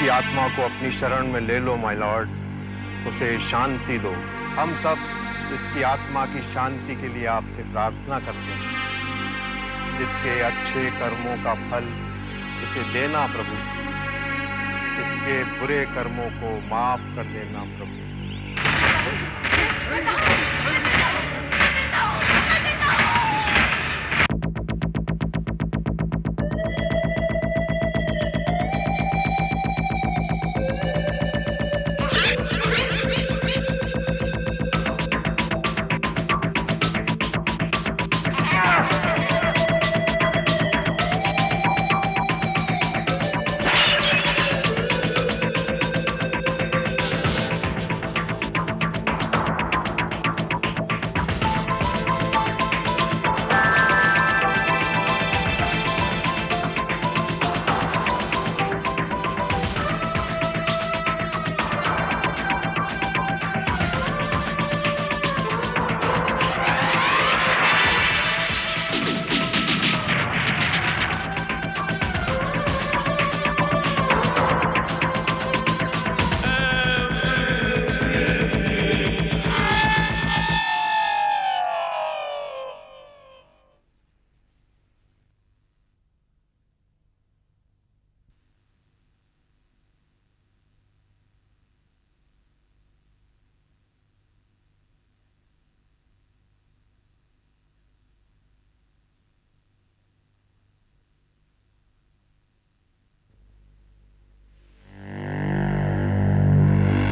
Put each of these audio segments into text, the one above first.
इसकी आत्मा को अपनी शरण में ले लो माय लॉर्ड, उसे शांति दो। हम सब इसकी आत्मा की शांति के लिए आपसे प्रार्थना करते हैं। इसके अच्छे कर्मों का फल इसे देना प्रभु, इसके बुरे कर्मों को माफ कर देना प्रभु।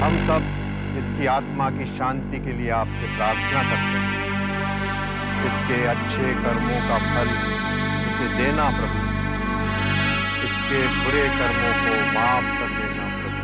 हम सब इसकी आत्मा की शांति के लिए आपसे प्रार्थना करते हैं। इसके अच्छे कर्मों का फल इसे देना प्रभु, इसके बुरे कर्मों को माफ कर देना प्रभु।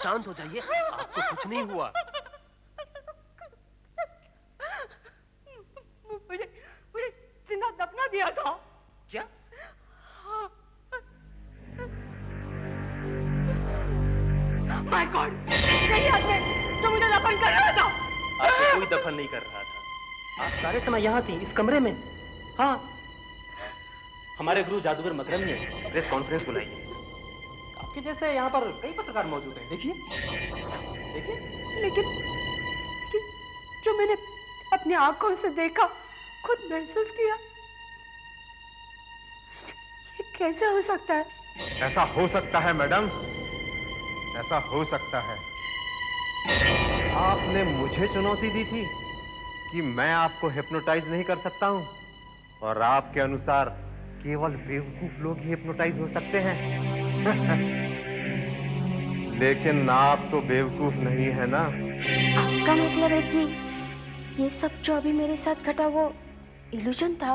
शांत हो जाइए, आपको कुछ नहीं हुआ। मुझे जिंदा दफना दिया था। क्या? माय गॉड, यही आदमी जो मुझे दफन कर रहा था। आपको कोई दफन नहीं कर रहा था, आप सारे समय यहाँ थी, इस कमरे में। हाँ, हमारे गुरु जादूगर मकरंद ने प्रेस कॉन्फ्रेंस बुलाई है। आपके जैसे यहाँ पर कई पत्रकार मौजूद हैं, देखिए देखिए। लेकिन जो मैंने अपनी आंखों से देखा, खुद महसूस किया, ये कैसे हो सकता है? ऐसा हो सकता है मैडम, ऐसा हो सकता है। आपने मुझे चुनौती दी थी कि मैं आपको हिप्नोटाइज नहीं कर सकता हूं, और आपके अनुसार केवल बेवकूफ लोग ही हिप्नोटाइज हो सकते हैं। लेकिन आप तो बेवकूफ नहीं है ना। आपका मतलब है कि ये सब जो अभी मेरे साथ घटा वो इल्यूजन था?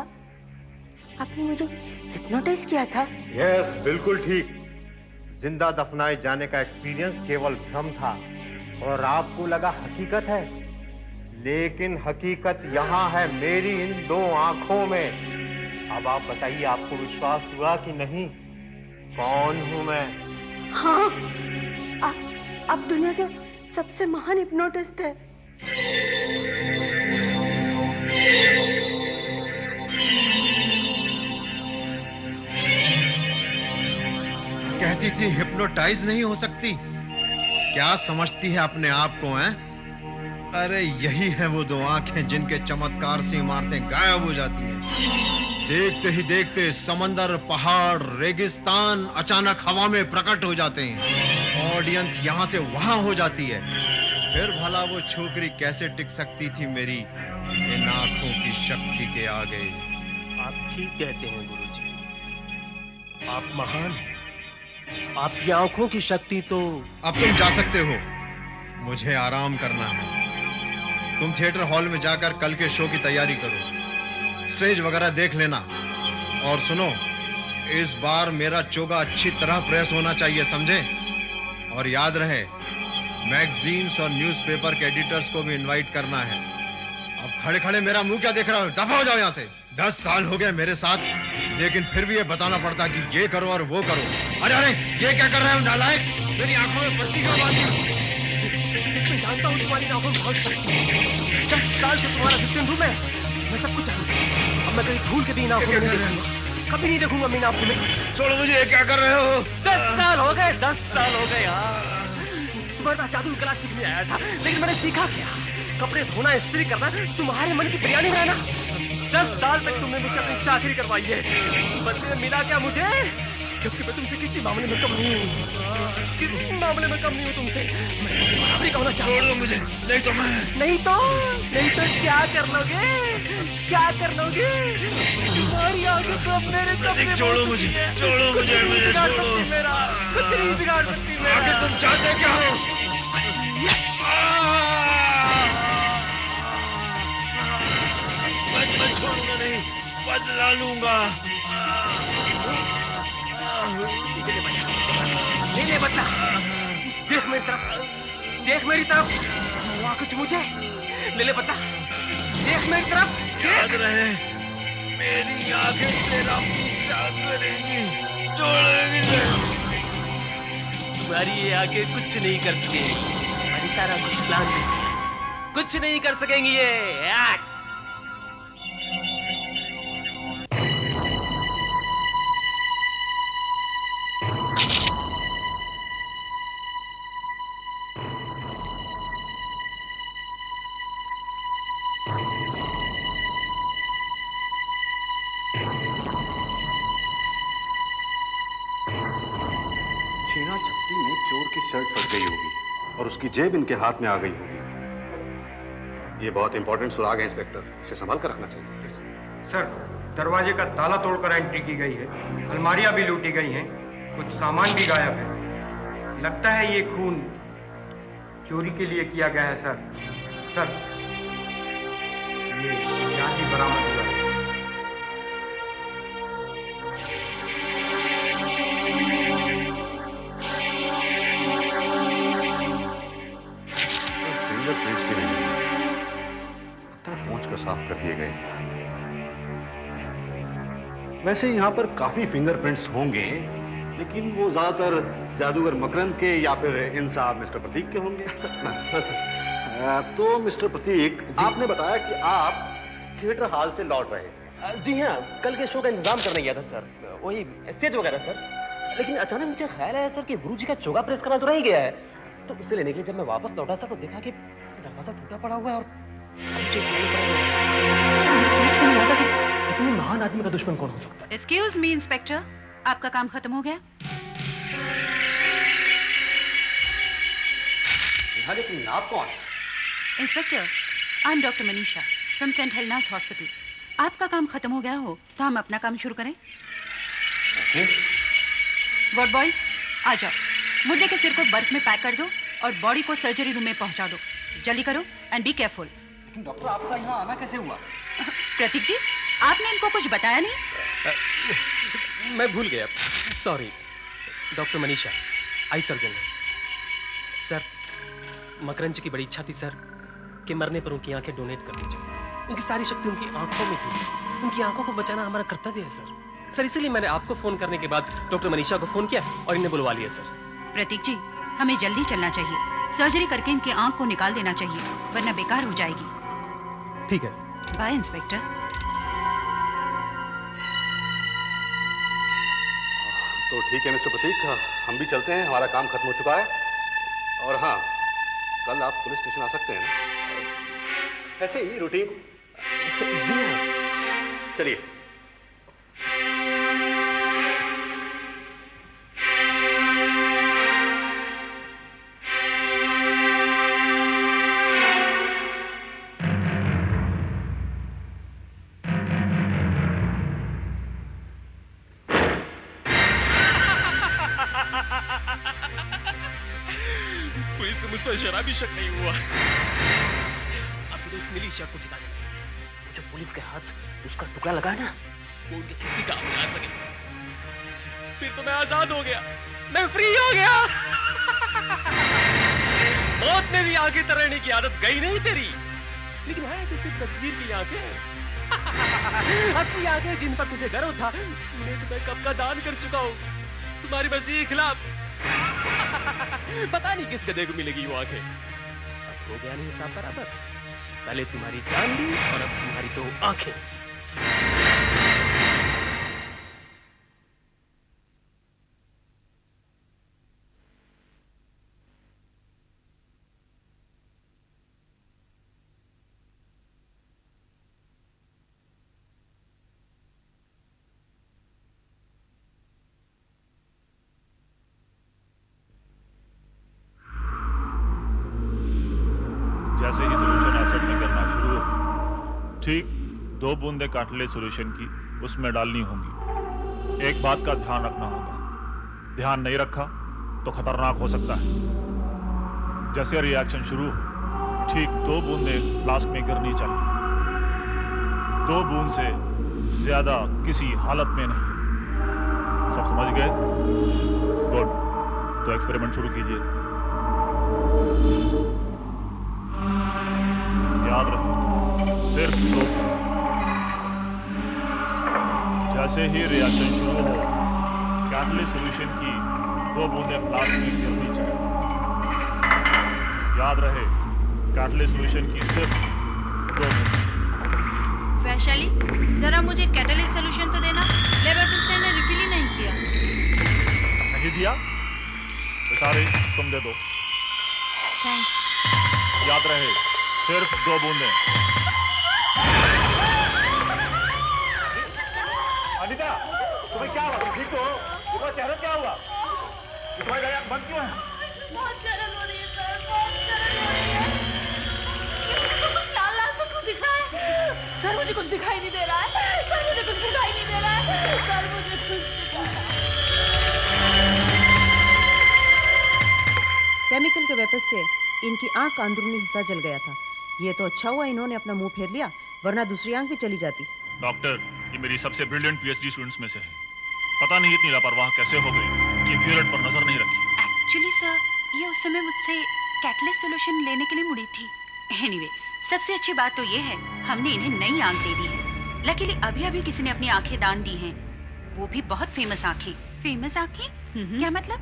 आपने मुझे हिप्नोटाइज किया था? यस, बिल्कुल ठीक। जिंदा दफनाए जाने का एक्सपीरियंस केवल भ्रम था और आपको लगा हकीकत है, लेकिन हकीकत यहाँ है मेरी इन दो आंखों में। अब आप बताइए, आपको विश्वास हुआ कि नहीं? कौन हूं मैं? हाँ, आप दुनिया के सबसे महान हिप्नोटिस्ट है। कहती थी हिप्नोटाइज नहीं हो सकती। क्या समझती है अपने आप को, हैं? अरे यही है वो दो आंखें जिनके चमत्कार से इमारतें गायब हो जाती हैं। देखते ही देखते समंदर, पहाड़, रेगिस्तान अचानक हवा में प्रकट हो जाते हैं। ऑडियंस यहाँ से वहां हो जाती है। फिर भला वो छोकरी कैसे टिक सकती थी मेरी इन आंखों की शक्ति के आगे? आप ठीक कहते हैं गुरुजी, आप महान हैं। आपकी आंखों की शक्ति तो... अब तुम जा सकते हो, मुझे आराम करना है। तुम थिएटर हॉल में जाकर कल के शो की तैयारी करो, स्टेज वगैरह देख लेना। और सुनो, इस बार मेरा चोगा अच्छी तरह प्रेस होना चाहिए, समझे? और याद रहे, मैगजीन्स और न्यूज़पेपर के एडिटर्स को भी इनवाइट करना है। अब खड़े खड़े मेरा मुंह क्या देख रहा हो? दफा हो जाओ यहाँ से। 10 साल हो गए मेरे साथ, लेकिन फिर भी ये बताना पड़ता कि ये करो और वो करो। अरे अरे, ये क्या कर रहे हो नालायक? मेरी आंखों में पट्टी क्यों बांधी? मैं जानता हूँ तुम्हारी आंखों में बहुत शक्ति है। 10 साल से तुम्हारा असिस्टेंट हूँ मैं सब कुछ जानता हूँ। अब मैं कहीं भूल के भी इन आंखों में नहीं देखूंगा, कभी नहीं देखूंगा मैं इन आंखों में। छोड़ो मुझे, क्या कर रहे हो? 10 साल हो गए, 10 साल हो गए यार। तुम्हारे पास जादू की कला सीखने आया था, लेकिन मैंने सीखा क्या? कपड़े धोना, इस्त्री करना, तुम्हारे मन की बिरयानी बनाना। 10 साल तक तुमने मुझसे अपनी चाकरी करवाई है, बदले में मिला क्या मुझे? जबकि मैं तुमसे किसी मामले में कम नहीं हूँ, किसी मामले में कम नहीं हूँ तुमसे। मैं बराबरी का होना चाहता हूँ। छोड़ दो मुझे, नहीं तो क्या कर लोगे? क्या कर लोगे? तुम्हारी आंखें तो अब मेरे कब्जे में। छोड़ो मुझे, मुझे छोड़ो। मेरा कुछ नहीं बिगाड़ सकती मेरा। आखिर तुम चाहते क्या हो? मैं छोड़ूंगा नहीं, बदला लूंगा। ले बदला। देख मेरी तरफ, देख मेरी तरफ। हुआ कुछ मुझे? ले बदला। देख मेरी तरफ। याद रहे, मेरी आंखें तेरा पीछा करेंगी, छोड़ेंगी नहीं। तुम्हारी ये आंखें कुछ नहीं कर सकेंगी। हमारी सारा कुछ प्लान कुछ नहीं कर सकेंगी ये। छीना झपटी में चोर की शर्ट फट गई होगी और उसकी जेब इनके हाथ में आ गई होगी। ये बहुत इंपॉर्टेंट सुराग है इंस्पेक्टर, इसे संभाल कर रखना चाहिए। सर, दरवाजे का ताला तोड़कर एंट्री की गई है, अलमारियां भी लूटी गई हैं, कुछ सामान भी गायब है। लगता है ये खून चोरी के लिए किया गया है सर। सर, ये हथियार भी बरामद हुआ है। फिंगरप्रिंट्स भी नहीं है, लगता है पहुंच कर साफ कर दिए गए। वैसे यहाँ पर काफी फिंगरप्रिंट्स होंगे, लेकिन वो ज्यादातर जादूगर मकरंद के या फिर इन साहब मिस्टर प्रतीक के होंगे। हाँ सर। तो मिस्टर प्रतीक, आपने बताया कि आप थिएटर हॉल से लौट रहे थे। जी हाँ, कल के शो का इंतजाम करने गया था सर, वही स्टेज वगैरह सर। लेकिन अचानक मुझे ख्याल आया सर कि गुरुजी का चोगा प्रेस करना तो रह गया है, तो उसे लेने के लिए जब मैं वापस लौटा सर तो देखा कि दरवाजा टूटा पड़ा हुआ है और मुझे इसलिए नहीं पड़ा सर, मुझे समझ में नहीं आता कि इतने महान आदमी का दुश्मन कौन हो सकता है। एक्सक्यूज मी इंस्पेक्टर, आपका काम खत्म हो गया? हाँ, लेकिन आप कौन? Inspector, I am doctor Manisha from saint Helena's hospital. आपका काम खत्म हो गया हो तो हम अपना काम शुरू करें। वार्ड बॉयज, आ जाओ। मुर्दे के सिर को बर्फ में पैक कर दो और बॉडी को सर्जरी रूम में पहुंचा दो। जल्दी करो एंड बी केयरफुल। लेकिन डॉक्टर, आपका यहाँ आना कैसे हुआ? प्रतीक जी, आपने इनको कुछ बताया नहीं? मैं भूल गया, sorry. Doctor Manisha, eye surgeon है सर। मकरंद जी की बड़ी इच्छा थी सर कि मरने पर उनकी आंखें डोनेट कर दी जाए। उनकी सारी शक्ति उनकी आंखों में थी, उनकी आंखों को बचाना हमारा कर्तव्य है सर। इसीलिए मैंने आपको फोन करने के बाद डॉक्टर मनीषा को फोन किया और इन्हें बुलवा लिया सर। प्रतीक जी, हमें जल्दी चलना चाहिए। सर्जरी करके इनकी आंख को निकाल देना चाहिए, वरना बेकार हो जाएगी। ठीक है, बाय इंस्पेक्टर। तो ठीक है मिस्टर प्रतीक, हम भी चलते हैं, हमारा काम खत्म हो चुका है। और हाँ, कल आप पुलिस स्टेशन आ सकते हैं ना? ऐसे ही रूटीन। जी हाँ। चलिए। पुलिस को मुझ पर जरा भी शक नहीं हुआ। अभी तो इस मिलिशिया को ठिकाने लगा। वो जो पुलिस के हाथ उसका टुकड़ा लगा ना, वो उनके किसी काम में आ सके। फिर तो मैं आजाद हो गया, मैं फ्री हो गया। मौत में भी आंखें तराने की आदत गई नहीं तेरी, लेकिन है तो सिर्फ तस्वीर की आंखें। असली आंखें जिन पर तुझे गर्व था, उन्हें तो मैं कब का दान कर चुका हूँ तुम्हारी मसीह के खिलाफ। पता नहीं किस गधे को मिलेगी वो आंखें। अब हो गया नहीं हिसाब बराबर। पहले तुम्हारी जान ली और अब तुम्हारी दो आंखें। जैसे ही सोल्यूशन एसिड में गिरना शुरू हो, ठीक 2 बूंदे कार्टिलेज सोल्यूशन की उसमें डालनी होंगी। एक बात का ध्यान रखना होगा, ध्यान नहीं रखा तो खतरनाक हो सकता है। जैसे रिएक्शन शुरू हो, ठीक 2 बूंदे फ्लास्क में गिरनी चाहिए। 2 बूंद से ज्यादा किसी हालत में नहीं। सब समझ गए? गुड, तो एक्सपेरिमेंट शुरू कीजिए। याद रखो, सिर्फ 2। जैसे ही रिएक्शन शुरू हो, कैटलिस्ट सॉल्यूशन की 2 बूंदें फ्लास्क में गिरनी चाहिए। याद रहे, कैटलिस्ट सॉल्यूशन की सिर्फ 2 बूंदें। वैशाली, जरा मुझे कैटलिस्ट सॉल्यूशन तो देना। लैब असिस्टेंट ने रिफिल ही नहीं किया। नहीं दिया? तो सारे तुम दे दो। थैंक्स। याद रहे, सिर्फ 2 बूंदें। अनिता, तुम्हें क्या हुआ? तुम ठीक हो? तुम्हारा चेहरा क्या हुआ? तुम्हारी आंख बंद क्यों है? बहुत जलन हो रही है सर, बहुत जलन हो रही है। मुझे कुछ लाल लाल सा क्यों दिख रहा है? सर मुझे कुछ दिखाई नहीं दे रहा है। सर मुझे कुछ दिखाई नहीं दे रहा है। सर मुझे कुछ केमिकल के वेपन से इनकी आंख का अंदरूनी हिस्सा जल गया था। ये तो अच्छा हुआ इन्होंने अपना मुंह फेर लिया, वरना दूसरी आंख भी चली जाती। डॉक्टर, ये मेरी सबसे ब्रिलियंट पीएचडी स्टूडेंट्स में से है। पता नहीं इतनी लापरवाह कैसे हो गई कि पीरियड पर नजर नहीं रखी। एक्चुअली सर, ये उस समय मुझसे कैटलिस्ट सॉल्यूशन लेने के लिए मुड़ी थी। एनीवे, सबसे अच्छी बात तो ये है, हमने इन्हें नई आंख दे दी है। लकीली अभी अभी किसी ने अपनी आंखें दान दी हैं, वो भी बहुत फेमस आंखें। फेमस आंखें? क्या मतलब?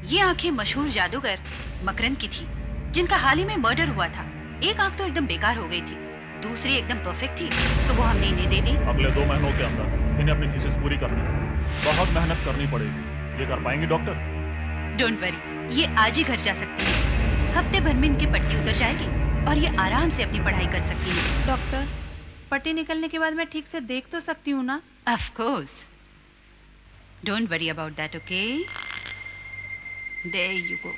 ये आंखें मशहूर जादूगर मकरंद की थी, जिनका हाल ही में मर्डर हुआ था। एक आंख तो एकदम बेकार हो गई थी, दूसरी एकदम परफेक्ट थी, सो वो हमने इन्हें दे दी। अगले 2 महीनों के अंदर इन्हें अपनी थीसिस पूरी करनी है। बहुत मेहनत करनी पड़ेगी। ये कर पाएंगी डॉक्टर? डोंट वरी, ये आज ही घर जा सकती है। हफ्ते भर में इनकी पट्टी उतर जाएगी और ये आराम से अपनी पढ़ाई कर सकती है। डॉक्टर, पट्टी निकलने के बाद मैं ठीक से देख तो सकती हूँ ना? Of course, don't worry about that, okay? There you go,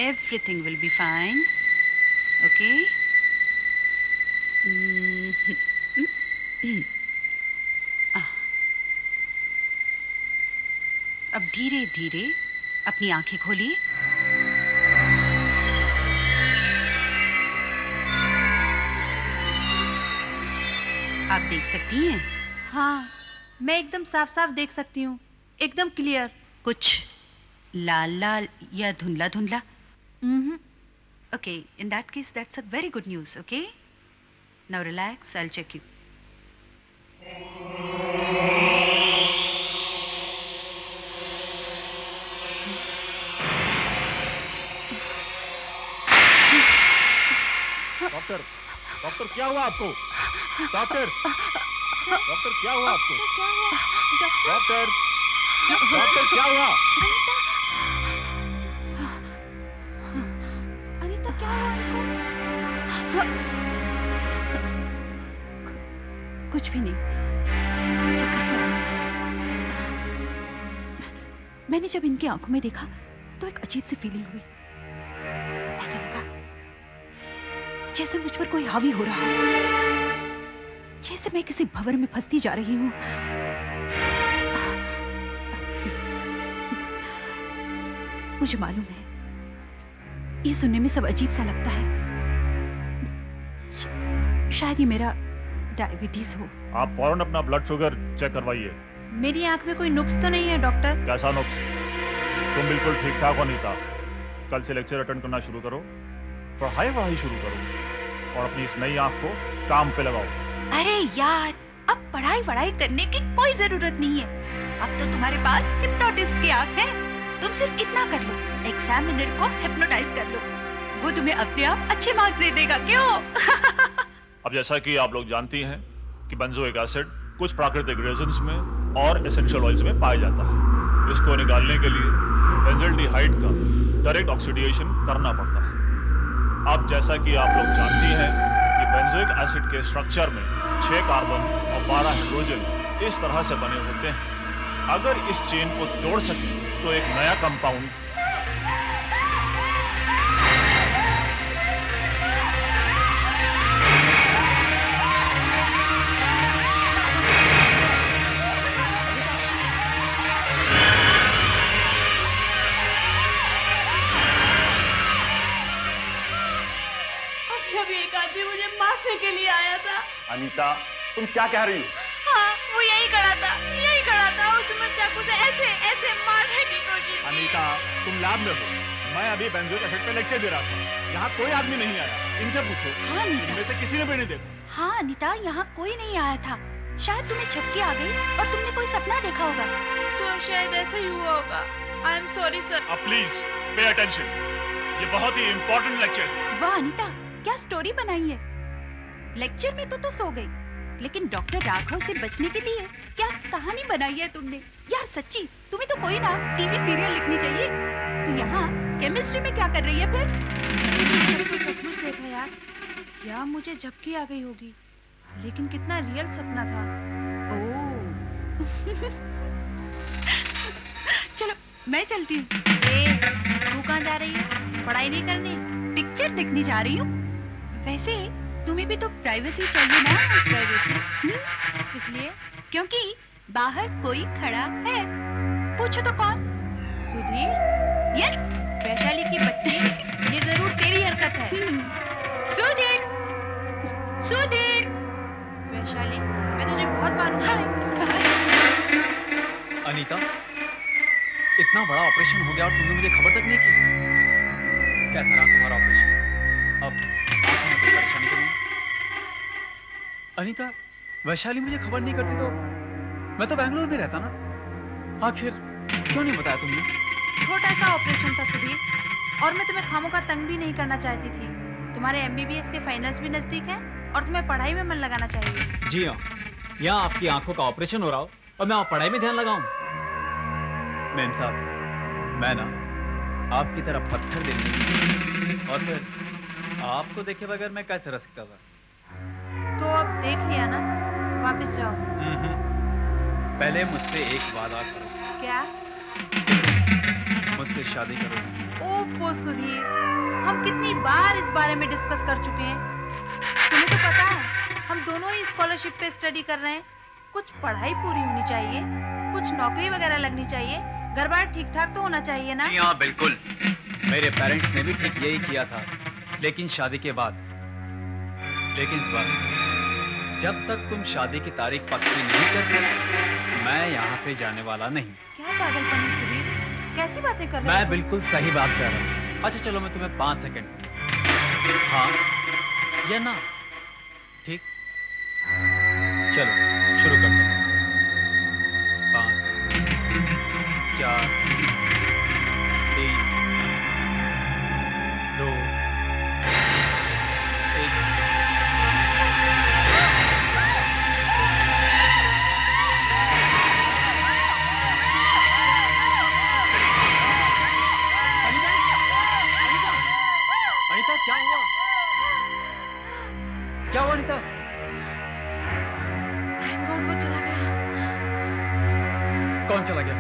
everything will be fine, okay? अब धीरे धीरे अपनी आंखें खोलिए। आप देख सकती हैं? हाँ, मैं एकदम साफ साफ देख सकती हूँ, एकदम क्लियर। कुछ लाल लाल या धुंधला धुंधला? Okay, in that case, that's a very good news, okay? Now relax, I'll check you. Doctor, doctor क्या हुआ आपको? डॉक्टर, डॉक्टर क्या हुआ आपको? डॉक्टर, डॉक्टर क्या हुआ? कुछ भी नहीं, चक्कर से आ रहा। मैंने जब इनकी आंखों में देखा तो एक अजीब सी फीलिंग हुई। ऐसा लगा जैसे मुझ पर कोई हावी हो रहा है, जैसे मैं किसी भंवर में फंसती जा रही हूं। मुझे मालूम है ये सुनने में सब अजीब सा लगता है, शायद ये मेरा डायबिटीज हो। आप फौरन अपना ब्लड शुगर चेक करवाइए। मेरी आंख में कोई नुक्स तो नहीं है डॉक्टर? कैसा नुक्स? तुम बिल्कुल ठीक ठाक हो अनीता। कल से लेक्चर अटेंड करना शुरू करो, पढ़ाई शुरू करो और अपनी इस नई आंख को काम पे लगाओ। अरे यार, अब पढ़ाई करने की कोई जरूरत नहीं है। अब तो तुम्हारे पास हिप्नोटिस्ट की आंख है। तुम सिर्फ इतना कर लो, एग्जामिनर को हिप्नोटाइज कर लो, वो तुम्हें अपने आप अच्छे मार्क्स दे देगा। क्यों? अब जैसा कि आप लोग जानती हैं कि बेंजोइक एसिड कुछ प्राकृतिक रेजिन्स में और एसेंशियल ऑयल्स में पाया जाता है। इसको निकालने के लिए बेंजल्डिहाइड का डायरेक्ट ऑक्सीडेशन करना पड़ता है। अब जैसा कि आप लोग जानती हैं कि बेंजोइक एसिड के स्ट्रक्चर में 6 कार्बन और 12 हाइड्रोजन इस तरह से बने होते हैं। अगर इस चेन को तोड़ सके तो एक नया कंपाउंड अभी एक आदमी मुझे मारने के लिए आया था। अनीता, तुम क्या कह रही हो? हाँ, वो यही खड़ा था, उसने चाकू से ऐसे मारने की कोशिश। अनीता, तुम लैब में हो, मैं अभी बेंजोइक एसिड पे लेक्चर दे रहा था। यहाँ कोई आदमी नहीं आया, इनसे पूछो। हाँ अनीता, इनमें से किसी ने भी नहीं देखा। हाँ अनीता, यहाँ कोई नहीं आया था। शायद तुम्हें झपकी आ गई और तुमने कोई सपना देखा होगा। तो शायद ऐसा ही हुआ होगा। I am sorry sir. अब प्लीज पे अटेंशन, ये बहुत ही इंपॉर्टेंट लेक्चर है। वाह अनीता, क्या स्टोरी बनाई है। लेक्चर में तो सो गई, लेकिन डॉक्टर राघव से बचने के लिए क्या कहानी बनाई है तुमने। यार सच्ची, तुम्हें तो कोई ना टीवी सीरियल लिखनी चाहिए। तू यहाँ केमिस्ट्री में क्या कर रही है फिर? सर को सचमुच देखा यार, या मुझे झपकी आ गई होगी, लेकिन कितना रियल सपना था। ओह। चलो मैं चलती हूँ। तू कहाँ जा रही है? पढ़ाई नहीं करनी? पिक्चर देखने जा रही हूँ। वैसे तुम्हें भी तो प्राइवेसी चाहिए ना। प्राइवेसी? किस लिए? क्योंकि बाहर कोई खड़ा है। पूछो तो कौन? सुधीर? यस। वैशाली की बच्ची, ये जरूर तेरी हरकत है। सुधीर, सुधीर। वैशाली, मैं तुझे बहुत मारूंगा। अनीता, इतना बड़ा ऑपरेशन हो गया और तुमने मुझे खबर तक नहीं की। कैसा रहा तुम्हारा ऑपरेशन? अब आंखों में कोई परेशानी तो नहीं? अनीता, वैशाली मुझे खबर नहीं करती तो मैं तो बेंगलुरु में रहता ना। आखिर क्यों नहीं बताया तुमने? छोटा सा ऑपरेशन था सुधीर, और मैं तुम्हें खामों का तंग भी नहीं करना चाहती थी। तुम्हारे एमबीबीएस के फाइनल्स भी नजदीक हैं और तुम्हें पढ़ाई में मन लगाना चाहिए। जी हाँ, यहाँ आपकी आंखों का ऑपरेशन हो रहा हो और मैं पढ़ाई में ध्यान लगाऊं। मैम साहब, मैं ना आपकी तरह पत्थर देने और फिर आपको देखे बगैर मैं कैसे रह सकता था? तो अब देख लिया ना, वापस जाओ। पहले मुझसे एक वादा करो। क्या? मुझसे शादी करो। ओफो सुधीर, हम कितनी बार इस बारे में डिस्कस कर चुके हैं। तुम्हें तो पता है हम दोनों ही स्कॉलरशिप पे स्टडी कर रहे हैं। कुछ पढ़ाई पूरी होनी चाहिए, कुछ नौकरी वगैरह लगनी चाहिए, घर बार ठीक ठाक तो होना चाहिए ना। जी हाँ, बिल्कुल। मेरे पेरेंट्स ने भी ठीक यही किया था, लेकिन शादी के बाद। लेकिन इस बार जब तक तुम शादी की तारीख पक्की नहीं करते, मैं यहाँ से जाने वाला नहीं। क्या पागलपन है सुधीर, कैसी बातें कर रहे हो? मैं बिल्कुल सही बात कर रहा हूँ। अच्छा चलो, मैं तुम्हें 5 सेकंड। हाँ या ना? ठीक, चलो शुरू करते हैं। 5, 4, 3, 2, 1। अनीता, क्या हुआ? जान चला गया।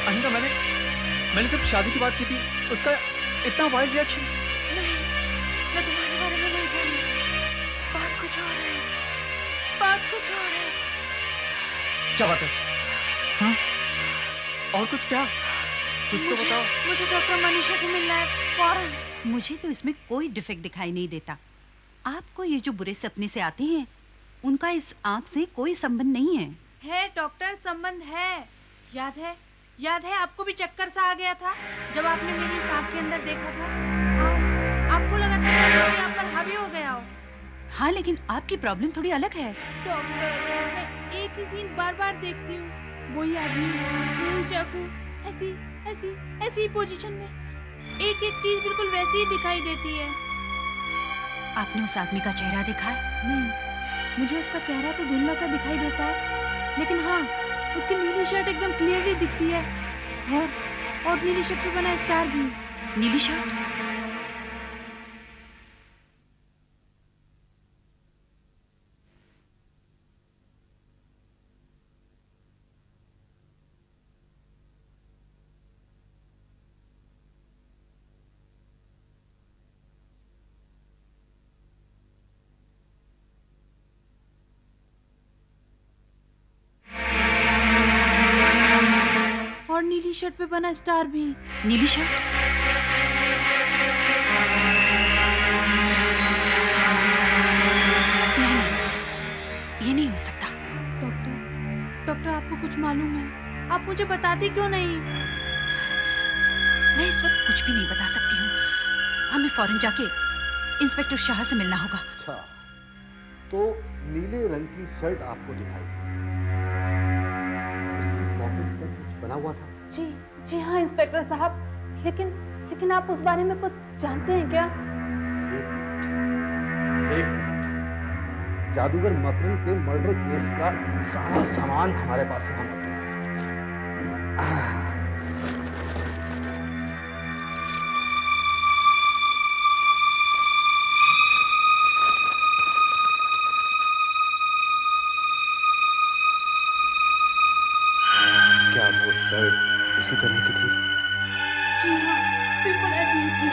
अनिता, मैंने सिर्फ शादी की बात की थी, उसका इतना वाइल्ड रिएक्शन। नहीं, मैं तुम्हारे बारे में नहीं बोल रही। बात कुछ और है, बात कुछ और है। क्या बात है? हाँ? और कुछ क्या? कुछ तो बताओ। मुझे डॉक्टर मनीषा से मिलना है फौरन। मुझे तो इसमें कोई डिफेक्ट दिखाई नहीं देता। आपको ये जो बुरे सपने से आते हैं, उनका इस आंख से कोई संबंध नहीं है। है डॉक्टर, संबंध है। याद है आपको भी चक्कर सा आ गया था जब आपने मेरी इस आंख के अंदर देखा था। आपको लगा था जैसे कोई आप पर हावी हो गया हो। हाँ, लेकिन आपकी प्रॉब्लम थोड़ी अलग है। डॉक्टर, मैं एक ही सीन बार बार देखती हूँ। वही आदमी, वही चाकू, ऐसी पोजीशन में। एक चीज बिल्कुल वैसी ही दिखाई देती है। आपने उस आदमी का चेहरा देखा है? नहीं, मुझे उसका चेहरा तो धुंधला सा दिखाई देता है, लेकिन हाँ, उसकी नीली शर्ट एकदम क्लियरली दिखती है, और नीली शर्ट पे बना स्टार भी। नीली शर्ट? और नीली शर्ट पे बना स्टार भी। नीली शर्ट? नहीं, ये नहीं हो सकता। डॉक्टर, आपको कुछ मालूम है? आप मुझे बताती क्यों नहीं? मैं इस वक्त कुछ भी नहीं बता सकती हूँ। हमें फौरन जाके इंस्पेक्टर शाह से मिलना होगा। अच्छा, तो नीले रंग की शर्ट आपको दिखाई दी, पॉकेट पर कुछ बना हुआ था? जी हाँ इंस्पेक्टर साहब, लेकिन आप उस बारे में कुछ जानते हैं क्या? एक मिनट। जादूगर मकरन के मर्डर केस का सारा सामान हमारे पास यहाँ मौजूद है। क्या वो शर्ट उसी तरह की थी? जी हाँ, बिल्कुल ऐसी ही थी।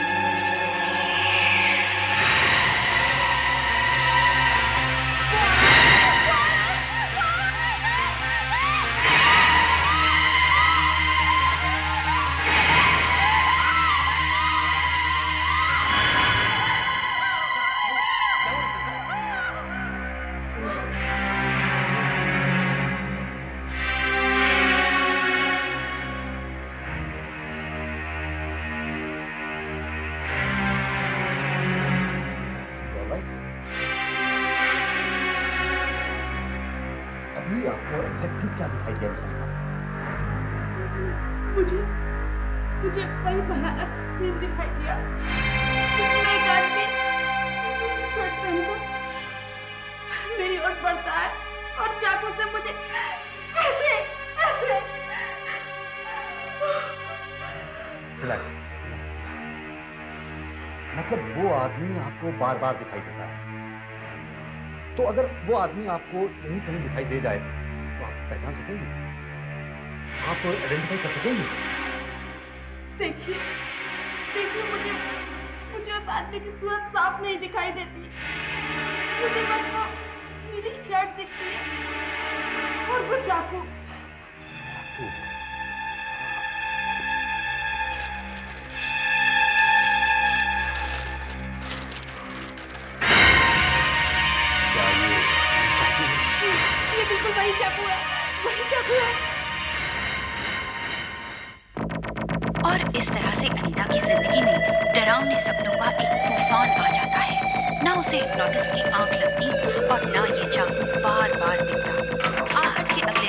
आपको एग्जैक्टली क्या दिखाई दिया सर? मुझे वही भयानक सीन दिखाई दिया जिसमें एक आदमी नीली शर्ट पहनकर मेरी ओर बढ़ता है और चाकू से मुझे ऐसे मतलब वो आदमी आपको बार बार दिखाई देता है, तो अगर वो आदमी आपको यहीं कहीं दिखाई दे जाए तो आप पहचान सकेंगे, आप आइडेंटिफाई कर सकेंगे? देखिए मुझे उस आदमी की सूरत साफ नहीं दिखाई देती। मुझे बस वो नीली शर्ट दिखती है और वो चाकू। ये बिल्कुल वही चाकू है। और इस तरह से अनीता की जिंदगी में डरावने सपनों का एक तूफान आ जाता है। ना उसे हिप्नोटिस्ट की आंख लगती और ना ये चाकू बार बार दिखता। आहट के अगले